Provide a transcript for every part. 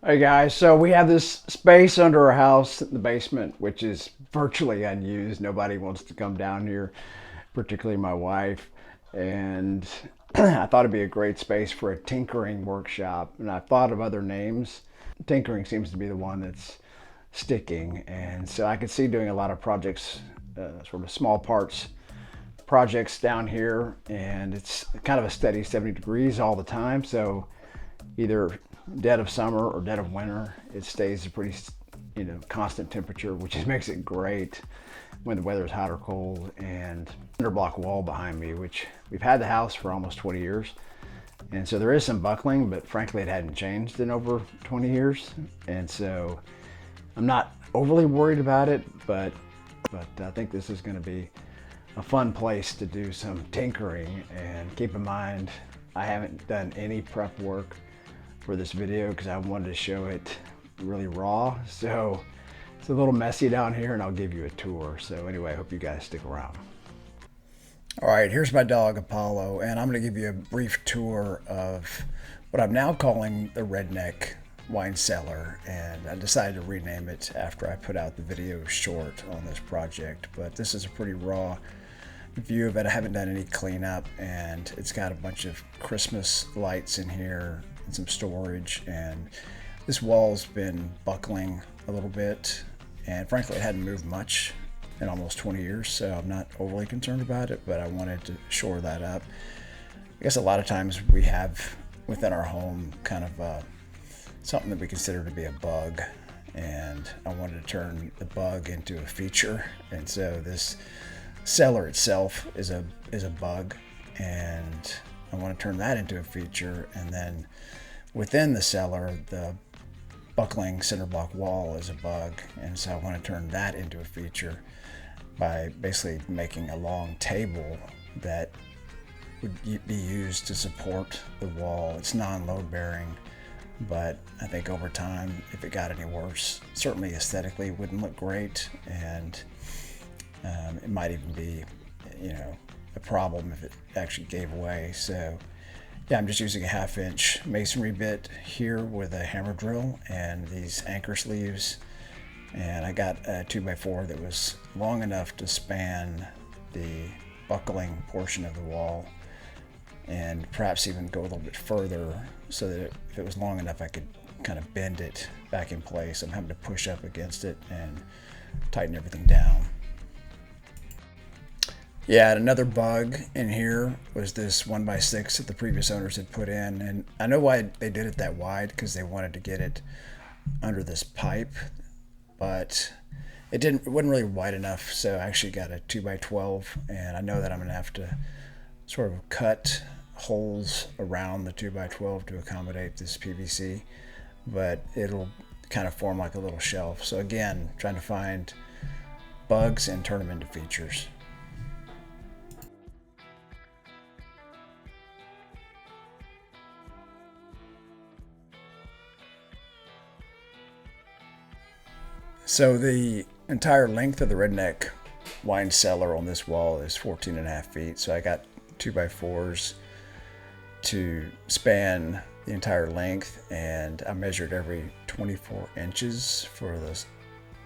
Hey guys, so we have this space under our house in the basement, which is virtually unused. Nobody wants to come down here, particularly my wife. And I thought it'd be a great space for a tinkering workshop. And I thought of other names. Tinkering seems to be the one that's sticking. And so I could see doing a lot of projects, sort of small parts projects down here. And it's kind of a steady 70 degrees all the time. So either dead of summer or dead of winter, it stays a pretty, constant temperature, which just makes it great when the weather is hot or cold. And cinder block wall behind me, which we've had the house for almost 20 years. And so there is some buckling, but frankly, it hadn't changed in over 20 years. And so I'm not overly worried about it, but I think this is going to be a fun place to do some tinkering. And keep in mind, I haven't done any prep work for this video because I wanted to show it really raw. So it's a little messy down here and I'll give you a tour. So anyway, I hope you guys stick around. All right, here's my dog Apollo, and I'm going to give you a brief tour of what I'm now calling the Redneck Wine Cellar, and I decided to rename it after I put out the video short on this project. But this is a pretty raw view of it. I haven't done any cleanup, and it's got a bunch of Christmas lights in here and some storage, and this wall's been buckling a little bit, and frankly it hadn't moved much in almost 20 years, so I'm not overly concerned about it, but I wanted to shore that up. I guess a lot of times we have within our home kind of something that we consider to be a bug, and I wanted to turn the bug into a feature. And so this cellar itself is a bug, and I want to turn that into a feature. And then within the cellar, the buckling cinder block wall is a bug, and so I want to turn that into a feature by basically making a long table that would be used to support the wall. It's non-load bearing, but I think over time, if it got any worse, certainly aesthetically it wouldn't look great, and it might even be, a problem if it actually gave away. So yeah, I'm just using a 1/2-inch masonry bit here with a hammer drill and these anchor sleeves. And I got a 2x4 that was long enough to span the buckling portion of the wall, and perhaps even go a little bit further, so that if it was long enough, I could kind of bend it back in place. I'm having to push up against it and tighten everything down. Yeah, and another bug in here was this 1x6 that the previous owners had put in. And I know why they did it that wide, because they wanted to get it under this pipe, but it wasn't really wide enough. So I actually got a 2x12, and I know that I'm gonna have to sort of cut holes around the 2x12 to accommodate this PVC, but it'll kind of form like a little shelf. So again, trying to find bugs and turn them into features. So the entire length of the Redneck Wine Cellar on this wall is 14.5 feet. So I got 2x4s to span the entire length, and I measured every 24 inches for the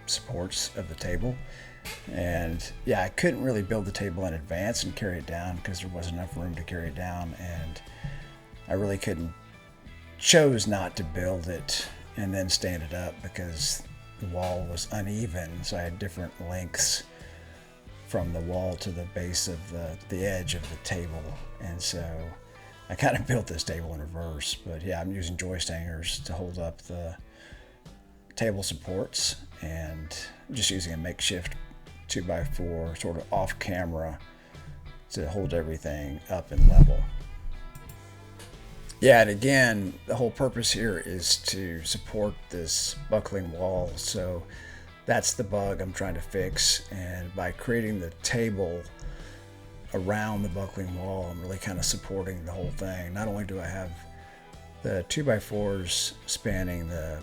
supports of the table. And yeah, I couldn't really build the table in advance and carry it down because there wasn't enough room to carry it down, and I really chose not to build it and then stand it up because the wall was uneven. So I had different lengths from the wall to the base of the edge of the table, and so I kind of built this table in reverse. But yeah, I'm using joist hangers to hold up the table supports, and I'm just using a makeshift 2x4 sort of off camera to hold everything up and level. Yeah, and again, the whole purpose here is to support this buckling wall. So that's the bug I'm trying to fix, and by creating the table around the buckling wall, I'm really kind of supporting the whole thing. Not only do I have the 2x4s spanning the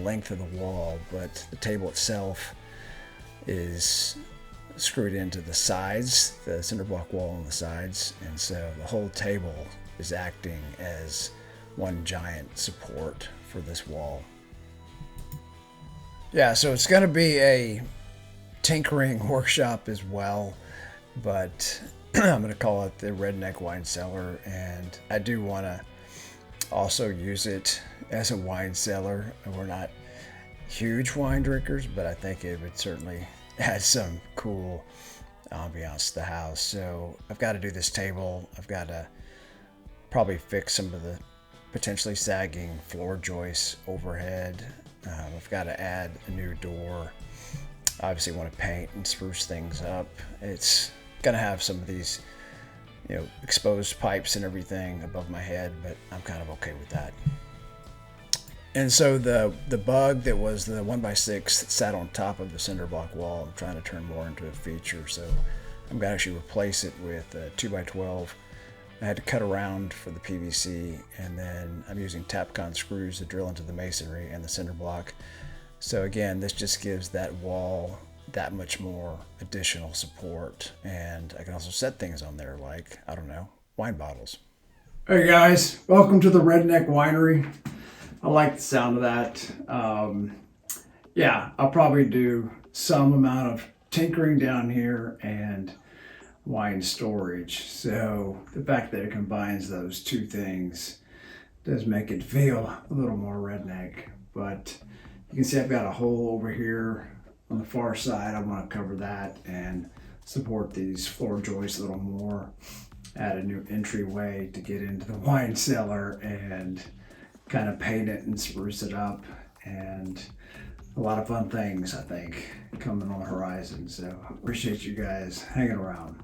length of the wall, but the table itself is screwed into the sides, the cinder block wall on the sides, and so the whole table is acting as one giant support for this wall. Yeah, so it's going to be a tinkering workshop as well, but I'm going to call it the Redneck Wine Cellar, and I do want to also use it as a wine cellar. We're not huge wine drinkers, but I think it would certainly add some cool ambiance to the house. So I've got to do this table. I've got to probably fix some of the potentially sagging floor joists overhead. I've got to add a new door. Obviously want to paint and spruce things up. It's gonna have some of these, exposed pipes and everything above my head, but I'm kind of okay with that. And so the bug that was the 1x6 that sat on top of the cinder block wall, I'm trying to turn more into a feature. So I'm gonna actually replace it with a 2x12. I had to cut around for the PVC, and then I'm using Tapcon screws to drill into the masonry and the cinder block. So again, this just gives that wall that much more additional support, and I can also set things on there like, I don't know, wine bottles. Hey guys, welcome to the Redneck Winery. I like the sound of that. Yeah, I'll probably do some amount of tinkering down here and wine storage. So the fact that it combines those two things does make it feel a little more redneck. But you can see I've got a hole over here on the far side. I want to cover that and support these floor joists a little more. Add a new entryway to get into the wine cellar and kind of paint it and spruce it up. And a lot of fun things, I think, coming on the horizon. So appreciate you guys hanging around.